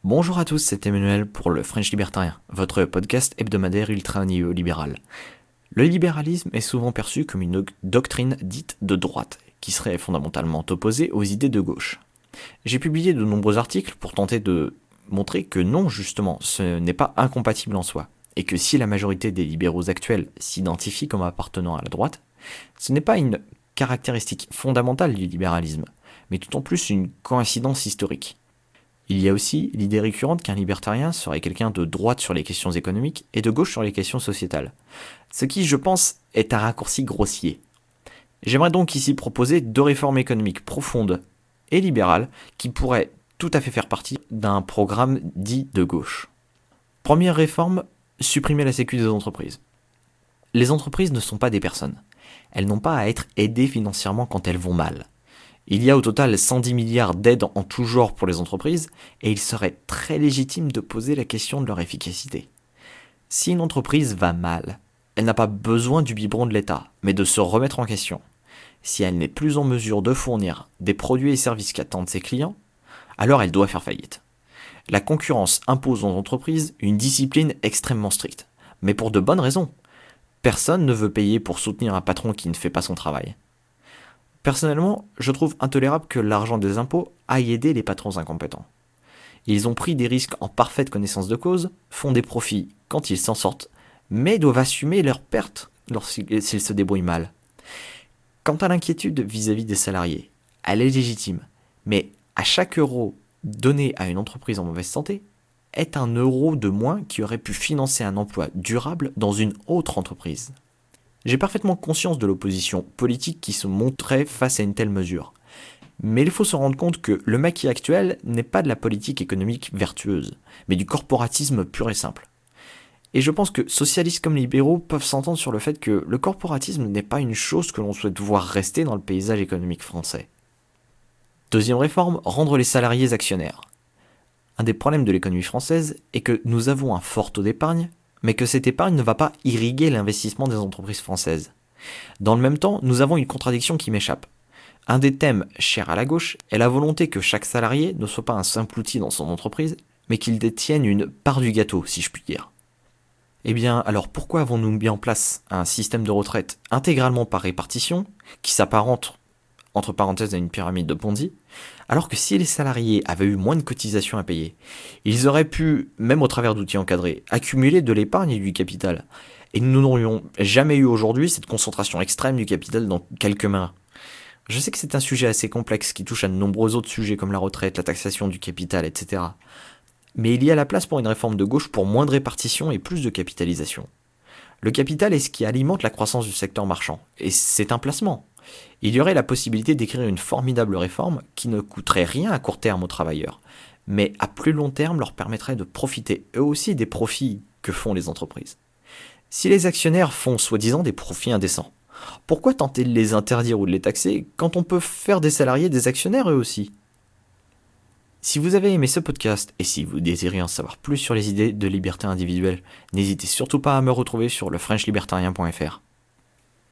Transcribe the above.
Bonjour à tous, c'est Emmanuel pour le French Libertarien, votre podcast hebdomadaire ultra-néo-libéral. Le libéralisme est souvent perçu comme une doctrine dite de droite, qui serait fondamentalement opposée aux idées de gauche. J'ai publié de nombreux articles pour tenter de montrer que non, justement, ce n'est pas incompatible en soi, et que si la majorité des libéraux actuels s'identifient comme appartenant à la droite, ce n'est pas une caractéristique fondamentale du libéralisme, mais tout en plus une coïncidence historique. Il y a aussi l'idée récurrente qu'un libertarien serait quelqu'un de droite sur les questions économiques et de gauche sur les questions sociétales. Ce qui, je pense, est un raccourci grossier. J'aimerais donc ici proposer deux réformes économiques profondes et libérales qui pourraient tout à fait faire partie d'un programme dit de gauche. Première réforme, supprimer la sécu des entreprises. Les entreprises ne sont pas des personnes. Elles n'ont pas à être aidées financièrement quand elles vont mal. Il y a au total 110 milliards d'aides en tout genre pour les entreprises, et il serait très légitime de poser la question de leur efficacité. Si une entreprise va mal, elle n'a pas besoin du biberon de l'État, mais de se remettre en question. Si elle n'est plus en mesure de fournir des produits et services qu'attendent ses clients, alors elle doit faire faillite. La concurrence impose aux entreprises une discipline extrêmement stricte, mais pour de bonnes raisons. Personne ne veut payer pour soutenir un patron qui ne fait pas son travail. Personnellement, je trouve intolérable que l'argent des impôts aille aider les patrons incompétents. Ils ont pris des risques en parfaite connaissance de cause, font des profits quand ils s'en sortent, mais doivent assumer leurs pertes s'ils se débrouillent mal. Quant à l'inquiétude vis-à-vis des salariés, elle est légitime, mais à chaque euro donné à une entreprise en mauvaise santé est un euro de moins qui aurait pu financer un emploi durable dans une autre entreprise. J'ai parfaitement conscience de l'opposition politique qui se montrait face à une telle mesure. Mais il faut se rendre compte que le maquis actuel n'est pas de la politique économique vertueuse, mais du corporatisme pur et simple. Et je pense que socialistes comme libéraux peuvent s'entendre sur le fait que le corporatisme n'est pas une chose que l'on souhaite voir rester dans le paysage économique français. Deuxième réforme, rendre les salariés actionnaires. Un des problèmes de l'économie française est que nous avons un fort taux d'épargne, mais que cette épargne ne va pas irriguer l'investissement des entreprises françaises. Dans le même temps, nous avons une contradiction qui m'échappe. Un des thèmes chers à la gauche est la volonté que chaque salarié ne soit pas un simple outil dans son entreprise, mais qu'il détienne une part du gâteau, si je puis dire. Eh bien, alors pourquoi avons-nous mis en place un système de retraite intégralement par répartition, qui s'apparente entre parenthèses à une pyramide de Ponzi, alors que si les salariés avaient eu moins de cotisations à payer, ils auraient pu, même au travers d'outils encadrés, accumuler de l'épargne et du capital. Et nous n'aurions jamais eu aujourd'hui cette concentration extrême du capital dans quelques mains. Je sais que c'est un sujet assez complexe qui touche à de nombreux autres sujets comme la retraite, la taxation du capital, etc. Mais il y a la place pour une réforme de gauche pour moins de répartition et plus de capitalisation. Le capital est ce qui alimente la croissance du secteur marchand, et c'est un placement. Il y aurait la possibilité d'écrire une formidable réforme qui ne coûterait rien à court terme aux travailleurs, mais à plus long terme leur permettrait de profiter eux aussi des profits que font les entreprises. Si les actionnaires font soi-disant des profits indécents, pourquoi tenter de les interdire ou de les taxer quand on peut faire des salariés des actionnaires eux aussi ? Si vous avez aimé ce podcast et si vous désirez en savoir plus sur les idées de liberté individuelle, n'hésitez surtout pas à me retrouver sur lefrenchlibertarien.fr.